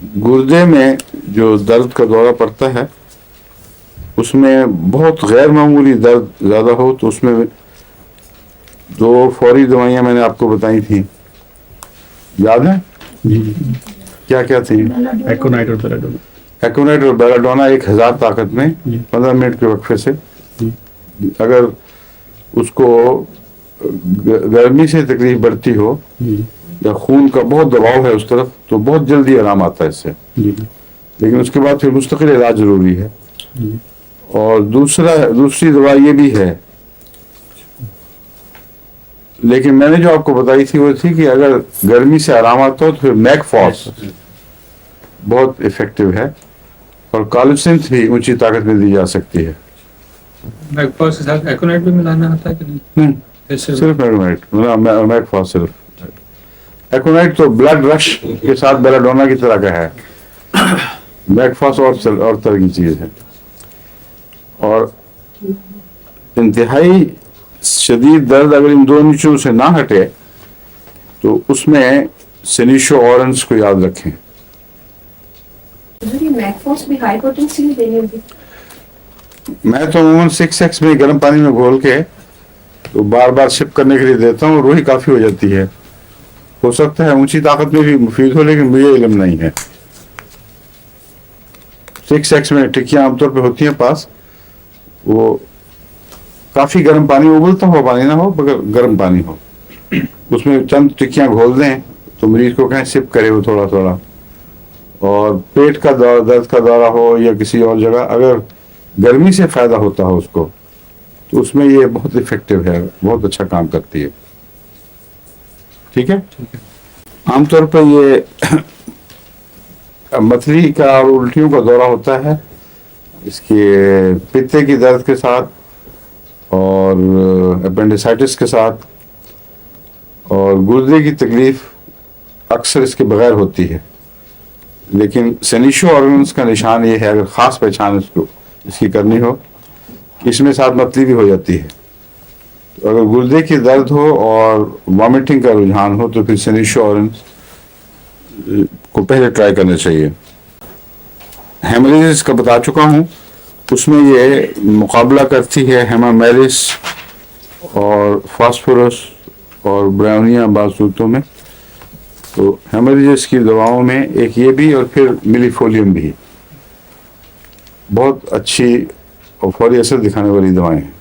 गुर्दे में जो दर्द का दौरा पड़ता है उसमें बहुत गैर मामूली दर्द ज़्यादा हो तो उसमें 2 फौरी दवाइयाँ मैंने आपको बताई थी, याद है? क्या क्या थी? एकोनाइट और बेलाडोना। एकोनाइट और बेलाडोना 1000 ताकत में 15 मिनट के वक्फे से, अगर उसको गर्मी से तकलीफ बढ़ती हो या खून का बहुत दबाव है उस तरफ तो बहुत जल्दी आराम आता है इससे, लेकिन उसके बाद फिर मुस्तकिल इलाज जरूरी है। और दूसरी दवा ये भी है, लेकिन मैंने जो आपको बताई थी वो थी कि अगर गर्मी से आराम आता हो तो फिर मैकफॉस बहुत इफेक्टिव है, और कालसिंथ भी ऊंची ताकत में दी जा सकती है। मैकफॉस के साथ एकोनाइट भी मिलाना होता है कि नहीं? सिर्फ एकोनाइट, मैकफॉस सिर्फ। एकोनाइट तो ब्लड रश के साथ बेलाडोना की तरह का है, मैकफॉस और तरह की चीज है। और इंतहाई शदीद दर्द अगर इन दोनों चीजों से ना हटे तो उसमें सेनिशो ऑरेंज को याद रखें। मैकफॉस भी हाई पोटेंसी में देनी होगी? मैं तो अमूमन 6x में गर्म पानी में घोल के तो बार बार सिप करने के लिए देता हूँ, वही काफी हो जाती है। हो सकता है ऊंची ताकत में भी मुफीद हो, लेकिन मुझे इल्म नहीं है। 6x में टिक्कियां आमतौर पे होती हैं पास, वो काफी गर्म पानी, उबलता हुआ पानी ना हो मगर गर्म पानी हो, उसमें चंद टिक्कियां घोल दें तो मरीज को कहें सिप करे वो थोड़ा थोड़ा। और पेट का दर्द का दौरा हो या किसी और जगह अगर गर्मी से फायदा होता हो उसको, तो उसमें ये बहुत इफेक्टिव है, बहुत अच्छा काम करती है। ठीक है? आमतौर पर ये मथली का और उल्टियों का दौरा होता है इसके पित्ते की दर्द के साथ और अपेंडिसाइटिस के साथ, और गुर्दे की तकलीफ अक्सर इसके बगैर होती है। लेकिन सेनिशो ऑर्गन्स का निशान ये है, अगर ख़ास पहचान इसकी करनी हो, इसमें साथ मतली भी हो जाती है। तो अगर गुर्दे की दर्द हो और वॉमिटिंग का रुझान हो तो फिर सेनिशो ऑर्गन्स को पहले ट्राई करना चाहिए। हेमरेजिस का बता चुका हूँ, उसमें ये मुकाबला करती है हेमामेलिस और फास्फोरस और ब्राउनिया बाज़ सूरतों में। तो हेमरेजिस की दवाओं में एक ये भी और फिर मिलीफोलियम भी बहुत अच्छी और फौरी असर दिखाने वाली दवाएं हैं।